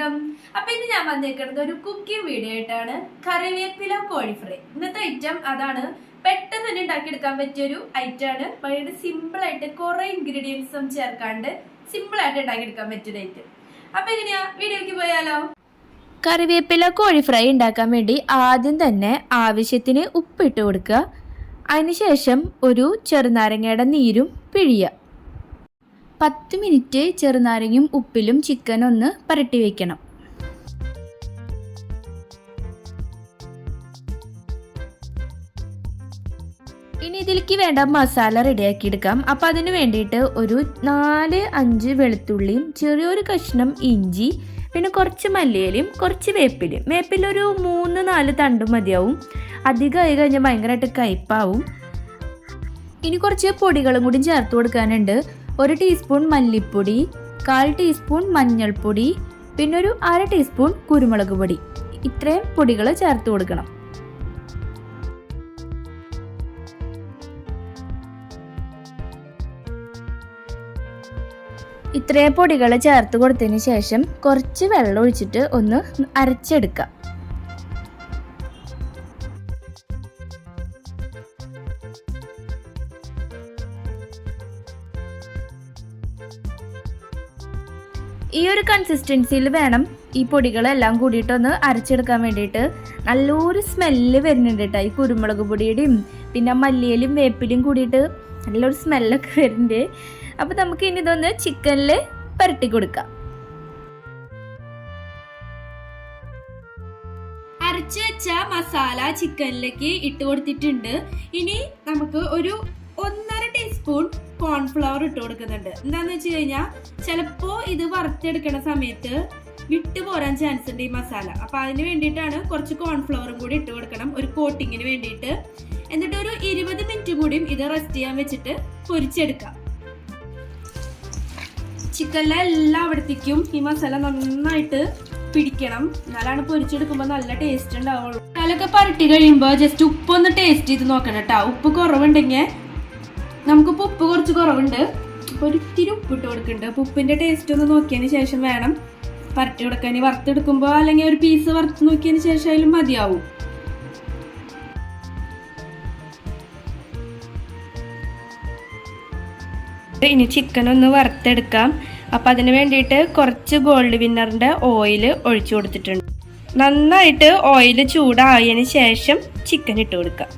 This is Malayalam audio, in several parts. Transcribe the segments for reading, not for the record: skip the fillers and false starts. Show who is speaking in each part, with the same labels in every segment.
Speaker 1: വെൽക്കം. അപ്പൊ ഇന്ന് ഞാൻ വന്നേക്കുന്നത് ഒരു കുക്കിംഗ് വീഡിയോ ആയിട്ടാണ്. കറിവേപ്പില കോഴി ഫ്രൈ ഇന്നത്തെ ഐറ്റം അതാണ്. പെട്ടെന്ന് തന്നെ ഉണ്ടാക്കിയെടുക്കാൻ പറ്റിയൊരു ഐറ്റം ആണ്. വളരെ സിമ്പിൾ ആയിട്ട് കുറെ ഇൻഗ്രീഡിയൻസും ചേർക്കാണ്ട് സിമ്പിൾ ആയിട്ട് ഉണ്ടാക്കിയെടുക്കാൻ പറ്റിയൊരു ഐറ്റം. അപ്പൊ എങ്ങനെയാ വീഡിയോക്ക് പോയാലോ? കറിവേപ്പില കോഴി ഫ്രൈ ഉണ്ടാക്കാൻ വേണ്ടി ആദ്യം തന്നെ ആവശ്യത്തിന് ഉപ്പിട്ട് കൊടുക്കുക. അതിനുശേഷം ഒരു ചെറുനാരങ്ങയുടെ നീരും പിഴിയുക. 10 മിനിറ്റ് ചെറുനാരങ്ങയും ഉപ്പിലും ചിക്കൻ ഒന്ന് പുരട്ടി വെക്കണം. ഇനി ഇതിലേക്ക് വേണ്ട മസാല റെഡിയാക്കി എടുക്കാം. അപ്പോൾ അതിന് വേണ്ടിയിട്ട് ഒരു 4-5 വെളുത്തുള്ളിയും ചെറിയൊരു കഷ്ണം ഇഞ്ചി, പിന്നെ കുറച്ച് മല്ലിയിലയും കുറച്ച് വേപ്പിലൊരു 3-4 തണ്ടും മതിയാവും. അധികമായി കഴിഞ്ഞാൽ ഭയങ്കരമായിട്ട് കയ്പ്പാവും. ഇനി കുറച്ച് പൊടികളും കൂടി ചേർത്ത് കൊടുക്കാനുണ്ട്. 1 ടീസ്പൂൺ മല്ലിപ്പൊടി, 1/4 ടീസ്പൂൺ മഞ്ഞൾപ്പൊടി, പിന്നെ ഒരു 1/2 ടീസ്പൂൺ കുരുമുളക് പൊടി. ഇത്രയും പൊടികൾ ചേർത്ത് കൊടുക്കണം. ഇത്രയും പൊടികൾ ചേർത്ത് കൊടുത്തതിന് ശേഷം കുറച്ച് വെള്ളം ഒഴിച്ചിട്ട് ഒന്ന് അരച്ചെടുക്കാം. ഈ ഒരു കൺസിസ്റ്റൻസിയിൽ വേണം ഈ പൊടികളെല്ലാം കൂടിയിട്ടൊന്ന് അരച്ചെടുക്കാൻ വേണ്ടിയിട്ട്. നല്ലൊരു സ്മെല്ല് വരുന്നുണ്ട് കേട്ടോ. ഈ കുരുമുളക് പൊടിയുടെയും പിന്നെ മല്ലിയിലും വേപ്പിലും കൂടിയിട്ട് നല്ലൊരു സ്മെല്ലൊക്കെ വരുന്നുണ്ട്. അപ്പോൾ നമുക്ക് ഇനി ഇതൊന്ന് ചിക്കനിൽ പുരട്ടി കൊടുക്കാം. അരച്ച് വെച്ച മസാല ചിക്കനിലേക്ക് ഇട്ട് കൊടുത്തിട്ടുണ്ട്. ഇനി നമുക്ക് ഒരു 1.5 ടീസ്പൂൺ കോൺഫ്ലവർ ഇട്ട് കൊടുക്കുന്നുണ്ട്. എന്താന്ന് വെച്ച് കഴിഞ്ഞാൽ ചിലപ്പോ ഇത് വറുത്തെടുക്കുന്ന സമയത്ത് വിട്ടു പോരാൻ ചാൻസ് ഉണ്ട് ഈ മസാല. അപ്പൊ അതിന് വേണ്ടിയിട്ടാണ് കുറച്ച് കോൺഫ്ലവറും കൂടി ഇട്ട് കൊടുക്കണം, ഒരു കോട്ടിങ്ങിന് വേണ്ടിയിട്ട്. എന്നിട്ട് ഒരു 20 മിനിറ്റ് കൂടിയും ഇത് റെസ്റ്റ് ചെയ്യാൻ വെച്ചിട്ട് പൊരിച്ചെടുക്കാം. ചിക്കനിലെ എല്ലായിടത്തേക്കും ഈ മസാല നന്നായിട്ട് പിടിക്കണം, എന്നാലാണ് പൊരിച്ചെടുക്കുമ്പോൾ നല്ല ടേസ്റ്റ് ഉണ്ടാവുള്ളൂ. മസാലൊക്കെ പരട്ടി കഴിയുമ്പോൾ ജസ്റ്റ് ഉപ്പൊന്ന് ടേസ്റ്റ് ചെയ്ത് നോക്കണം കേട്ടോ. ഉപ്പ് കുറവുണ്ടെങ്കിൽ നമുക്കിപ്പോൾ ഉപ്പ് കുറച്ച് കുറവുണ്ട്, അപ്പോൾ ഒരു ഇത്തിരി ഉപ്പിട്ട് കൊടുക്കുന്നുണ്ട്. അപ്പോൾ ഉപ്പിൻ്റെ ടേസ്റ്റ് ഒന്ന് നോക്കിയതിന് ശേഷം വേണം പരട്ടി കൊടുക്കാൻ. ഇനി വറുത്തെടുക്കുമ്പോൾ അല്ലെങ്കിൽ ഒരു പീസ് വറുത്ത് നോക്കിയതിന് ശേഷം അതിലും മതിയാവും. ഇനി ചിക്കൻ ഒന്ന് വറുത്തെടുക്കാം. അപ്പം അതിന് വേണ്ടിയിട്ട് കുറച്ച് ഗോൾഡ് വിന്നറിൻ്റെ ഓയിൽ ഒഴിച്ചു കൊടുത്തിട്ടുണ്ട്. നന്നായിട്ട് ഓയിൽ ചൂടായതിന് ശേഷം ചിക്കൻ ഇട്ട് കൊടുക്കാം.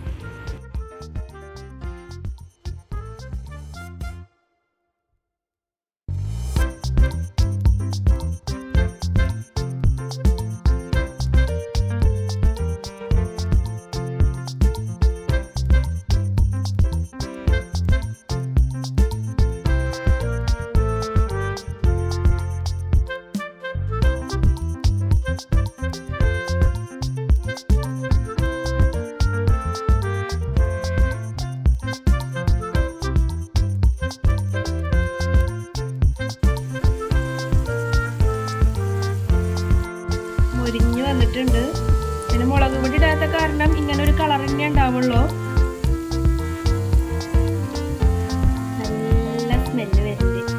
Speaker 1: മുരിഞ്ഞു വന്നിട്ടുണ്ട്. പിന്നെ മുളക് പൊടി ഇടാത്ത കാരണം ഇങ്ങനെ ഒരു കളർ തന്നെ ഉണ്ടാവുള്ളൂ. നല്ല സ്മെല്ല് വരുന്നുണ്ട്.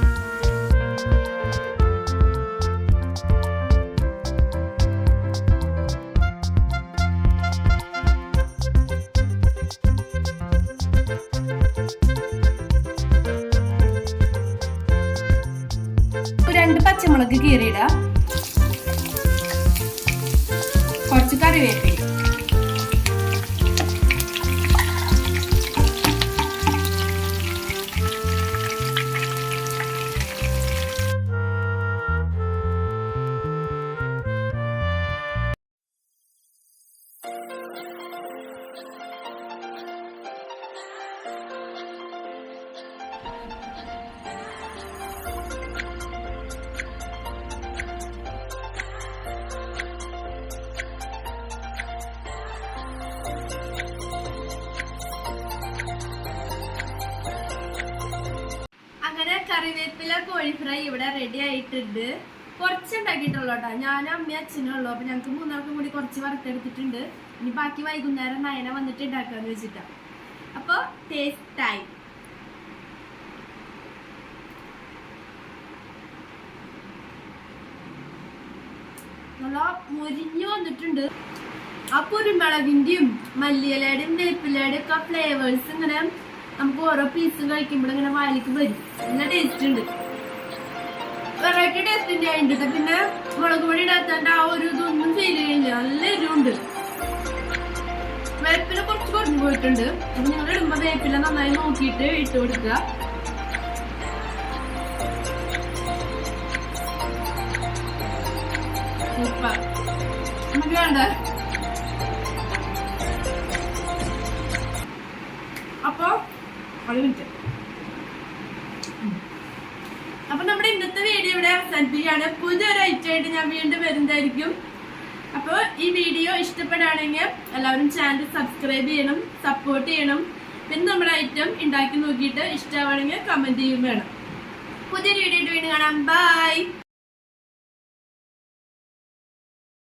Speaker 1: ഒരു 2 പച്ചമുളക് കീറിയിടാം, കുറച്ച് കറിവേപ്പില, കറിവേപ്പില കോഴി ഫ്രൈ ഇവിടെ റെഡി ആയിട്ടുണ്ട്. കുറച്ചുണ്ടാക്കിയിട്ടുള്ളൂ കേട്ടോ. ഞാനും അമ്മയും അച്ഛനും ഉള്ളൂ. അപ്പൊ ഞങ്ങൾക്ക് 3 ആൾക്കും കൂടി കുറച്ച് വറുത്തെടുത്തിട്ടുണ്ട്. ഇനി ബാക്കി വൈകുന്നേരം നയന വന്നിട്ട് ഉണ്ടാക്കാന്ന് വെച്ചിട്ടാണ്. അപ്പൊ ടേസ്റ്റ് ടൈം. നല്ല മുരിഞ്ഞു വന്നിട്ടുണ്ട്. ആ കുരുമുളകിന്റെയും മല്ലിയിലയുടെയും വേപ്പിലയുടെയും ഒക്കെ ഫ്ലേവേഴ്സ് ഇങ്ങനെ നമുക്ക് ഓരോ പീസും കഴിക്കുമ്പോൾ ഇങ്ങനെ വായിലേക്ക് വരും. നല്ല ടേസ്റ്റ് ഉണ്ട്, വെറൈറ്റി ടേസ്റ്റിന്റെ ആയിട്ട്. പിന്നെ മുളക് പൊടി ഇടാത്തതിന്റെ ആ ഒരു ഇതൊന്നും ഫീൽ ചെയ്യില്ല, നല്ല എരിവുണ്ട്. വേപ്പില കുറച്ച് കുറഞ്ഞു പോയിട്ടുണ്ട്. അപ്പൊ നിങ്ങൾ ഇടുമ്പോ വേപ്പില നന്നായി നോക്കിയിട്ട് ഇട്ട് കൊടുക്കുക. നമുക്ക് വേണ്ട. അപ്പൊ നമ്മുടെ ഇന്നത്തെ വീഡിയോ ഇവിടെ അവസാനിപ്പിക്കുകയാണ്. പുതിയൊരു ഐറ്റമായിട്ട് ഞാൻ വീണ്ടും വരുന്നതായിരിക്കും. അപ്പോൾ ഈ വീഡിയോ ഇഷ്ടപ്പെടുകയാണെങ്കിൽ എല്ലാവരും ചാനൽ സബ്സ്ക്രൈബ് ചെയ്യണം, സപ്പോർട്ട് ചെയ്യണം. പിന്നെ നമ്മുടെ ഐറ്റം ഉണ്ടാക്കി നോക്കിയിട്ട് ഇഷ്ടമാണെങ്കിൽ കമന്റ് ചെയ്യും വേണം. പുതിയൊരു വീഡിയോ വീണ്ടും കാണാം. ബൈ.